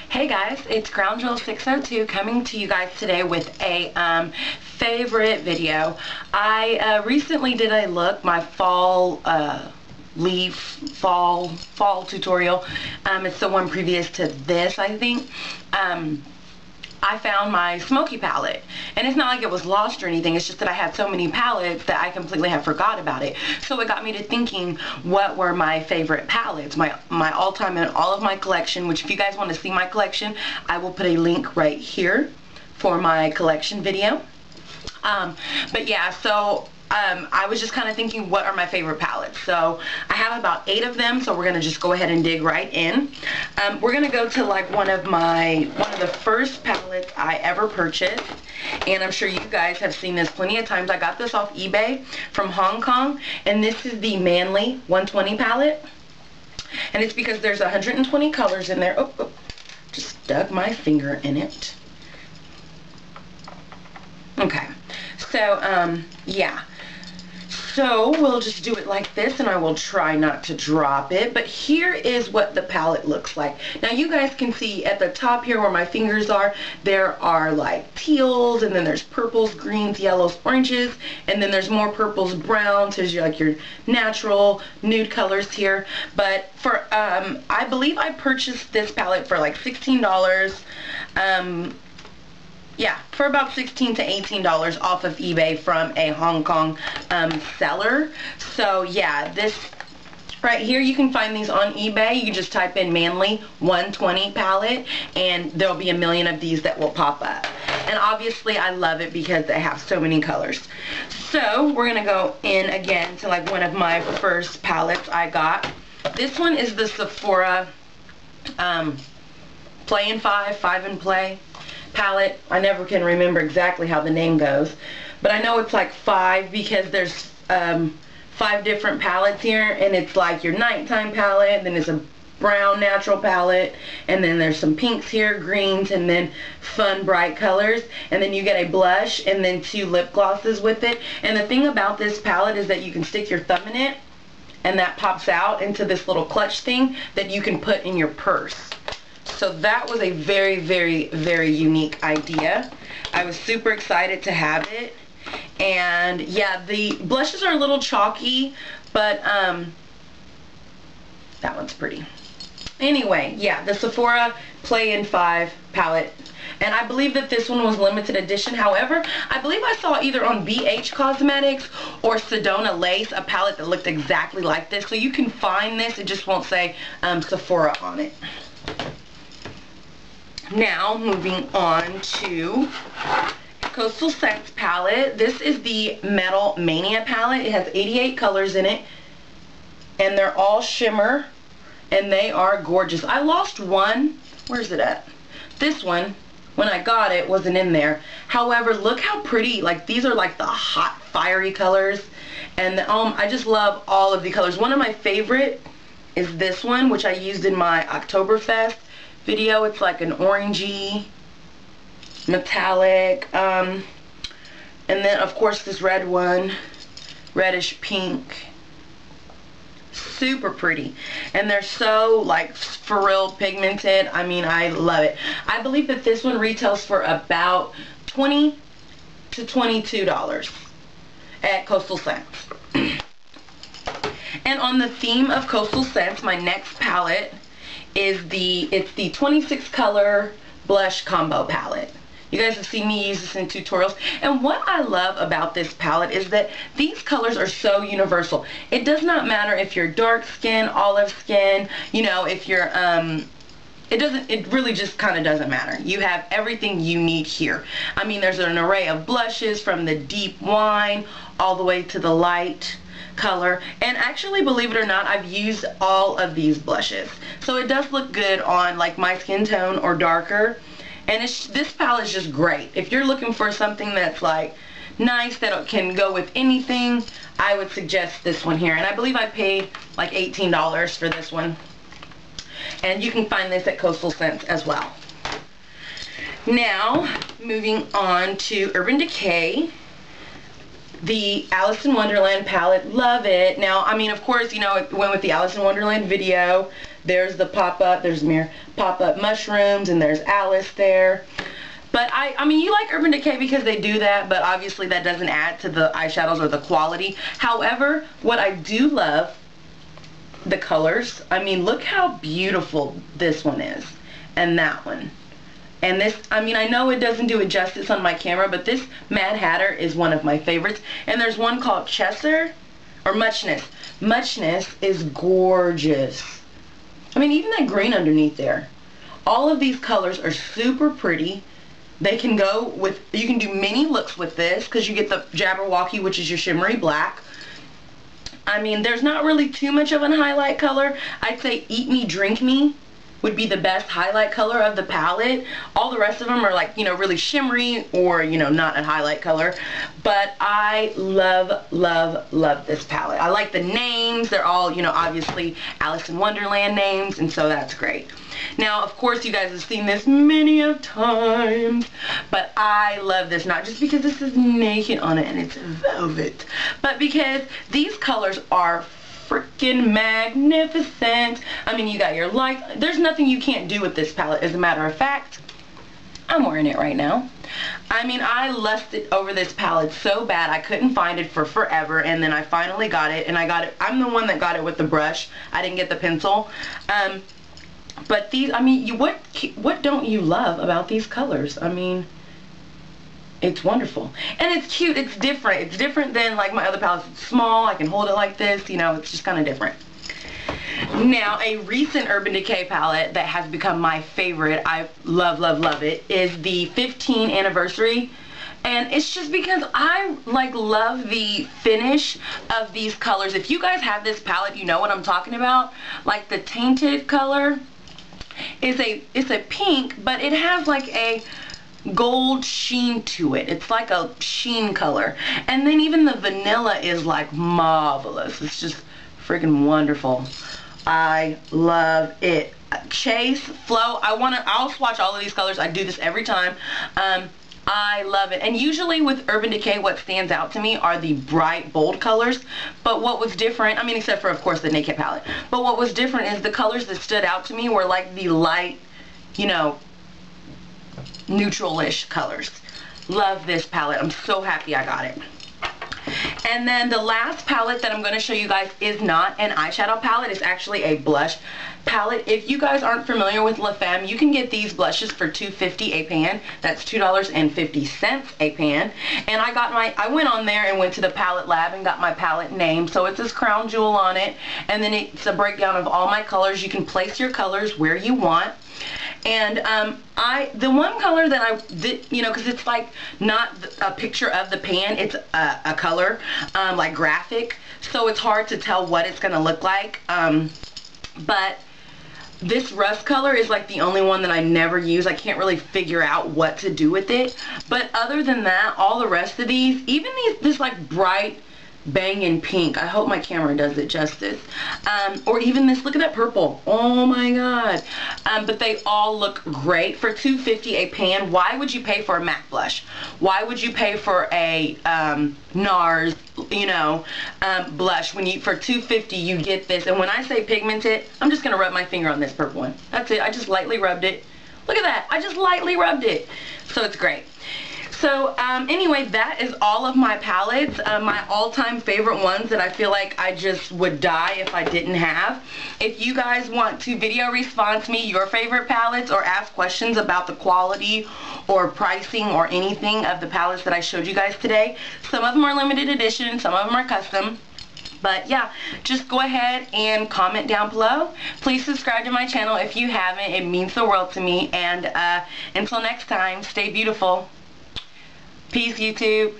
Hey guys, it's Crown Jewel 602 coming to you guys today with a favorite video. I recently did a look, my fall fall tutorial. It's the one previous to this, I think. I found my Smoky palette, and it's not like it was lost or anything. It's just that I had so many palettes that I completely have forgot about it. So it got me to thinking, what were my favorite palettes, my all-time in all of my collection, which if you guys want to see my collection, I will put a link right here for my collection video. But yeah, so I was just kind of thinking, what are my favorite palettes? So I have about 8 of them, so we're going to just go ahead and dig right in. We're going to go to like one of the first palettes I ever purchased, and I'm sure you guys have seen this plenty of times. I got this off eBay from Hong Kong, and this is the Manly 120 palette, and it's because there's 120 colors in there. Oh, just dug my finger in it. Okay, so yeah. So we'll just do it like this, and I will try not to drop it. But here is what the palette looks like. Now you guys can see at the top here where my fingers are, there are like teals, and then there's purples, greens, yellows, oranges, and then there's more purples, browns. There's like your natural nude colors here. But for I believe I purchased this palette for like $16. Yeah, for about $16 to $18 off of eBay from a Hong Kong seller. So yeah, this right here, you can find these on eBay. You just type in Manly 120 palette, and there'll be a million of these that will pop up. And obviously I love it because they have so many colors. So we're gonna go in again to like one of my first palettes I got. This one is the Sephora Play in 5 and Play palette. I never can remember exactly how the name goes, but I know it's like 5 because there's 5 different palettes here, and it's like your nighttime palette, then it's a brown natural palette, and then there's some pinks here, greens, and then fun bright colors, and then you get a blush and then 2 lip glosses with it. And the thing about this palette is that you can stick your thumb in it, and that pops out into this little clutch thing that you can put in your purse. So that was a very, very, very unique idea. I was super excited to have it. And yeah, the blushes are a little chalky, but that one's pretty. Anyway, yeah, the Sephora Play in 5 palette. And I believe that this one was limited edition. However, I believe I saw either on BH Cosmetics or Sedona Lace a palette that looked exactly like this. So you can find this, it just won't say Sephora on it. Now, moving on to Coastal Scents palette. This is the Metal Mania palette. It has 88 colors in it, and they're all shimmer, and they are gorgeous. I lost one. Where's it at? This one, when I got it, wasn't in there. However, look how pretty. Like, these are like the hot, fiery colors, and I just love all of the colors. One of my favorite is this one, which I used in my Oktoberfest video. It's like an orangey metallic, and then of course this red one, reddish pink, super pretty, and they're so like for real pigmented. I mean, I love it. I believe that this one retails for about $20 to $22 at Coastal Scents. And on the theme of Coastal Scents, my next palette is it's the 26 color blush combo palette. You guys have seen me use this in tutorials, and what I love about this palette is that these colors are so universal. It does not matter if you're dark skin, olive skin, you know, if you're it really just kind of doesn't matter. You have everything you need here. I mean, there's an array of blushes from the deep wine all the way to the light color, and actually, believe it or not, I've used all of these blushes, so it does look good on like my skin tone or darker. And this palette is just great if you're looking for something that's like nice, that can go with anything. I would suggest this one here, and I believe I paid like $18 for this one, and you can find this at Coastal Scents as well. Now, moving on to Urban Decay. The Alice in Wonderland palette, love it. Now, I mean, of course, you know, it went with the Alice in Wonderland video. There's the pop-up, there's mirror pop-up mushrooms, and there's Alice there. But I mean, you like Urban Decay because they do that, but obviously that doesn't add to the eyeshadows or the quality. However, what I do love, the colors. I mean, look how beautiful this one is, and that one. And this, I mean, I know it doesn't do it justice on my camera, but this Mad Hatter is one of my favorites. And there's one called Chesser, or Muchness. Muchness is gorgeous. I mean, even that green underneath there. All of these colors are super pretty. They can go with, you can do many looks with this because you get the Jabberwocky, which is your shimmery black. I mean, there's not really too much of a highlight color. I'd say Eat Me, Drink Me would be the best highlight color of the palette. All the rest of them are like, you know, really shimmery or, you know, not a highlight color. But I love, love, love this palette. I like the names. They're all, you know, obviously Alice in Wonderland names, and so that's great. Now, of course, you guys have seen this many of times, but I love this, not just because this is naked on it and it's velvet, but because these colors are freaking magnificent. I mean, you got your light. There's nothing you can't do with this palette. As a matter of fact, I'm wearing it right now. I mean, I lusted over this palette so bad. I couldn't find it for forever, and then I finally got it, and I got it. I'm the one that got it with the brush. I didn't get the pencil. But these, I mean, what don't you love about these colors? I mean, it's wonderful. And it's cute. It's different. It's different than like my other palettes. It's small. I can hold it like this. You know, it's just kind of different. Now, a recent Urban Decay palette that has become my favorite, I love, love, love it, is the 15th anniversary. And it's just because I like love the finish of these colors. If you guys have this palette, you know what I'm talking about. Like the Tainted color is it's a pink, but it has like a gold sheen to it. It's like a sheen color. And then even the vanilla is like marvelous. It's just freaking wonderful. I love it. Chase, Flow, I'll swatch all of these colors. I do this every time. I love it. And usually with Urban Decay, what stands out to me are the bright, bold colors. But what was different, I mean, except for, of course, the Naked palette. But what was different is the colors that stood out to me were like the light, you know, neutral-ish colors. Love this palette. I'm so happy I got it. And then the last palette that I'm going to show you guys is not an eyeshadow palette. It's actually a blush palette. If you guys aren't familiar with La Femme, you can get these blushes for $2.50 a pan. That's $2.50 a pan. And I went on there and went to the palette lab and got my palette name. So it's this crown jewel on it. And then it's a breakdown of all my colors. You can place your colors where you want. And the one color that you know, because it's like not a picture of the pan, it's a color, like graphic, so it's hard to tell what it's going to look like. But this rust color is like the only one that I never use. I can't really figure out what to do with it. But other than that, all the rest of these, even this like bright banging pink. I hope my camera does it justice. Or even this, look at that purple. Oh my god. But they all look great for $2.50 a pan. Why would you pay for a MAC blush? Why would you pay for a NARS, you know, blush when for $2.50 you get this? And when I say pigmented, I'm just gonna rub my finger on this purple one. That's it. I just lightly rubbed it. Look at that. I just lightly rubbed it. So it's great. So anyway, that is all of my palettes, my all-time favorite ones that I feel like I just would die if I didn't have. If you guys want to video response me your favorite palettes or ask questions about the quality or pricing or anything of the palettes that I showed you guys today, some of them are limited edition, some of them are custom. But yeah, just go ahead and comment down below. Please subscribe to my channel if you haven't. It means the world to me. And until next time, stay beautiful. Peace, YouTube.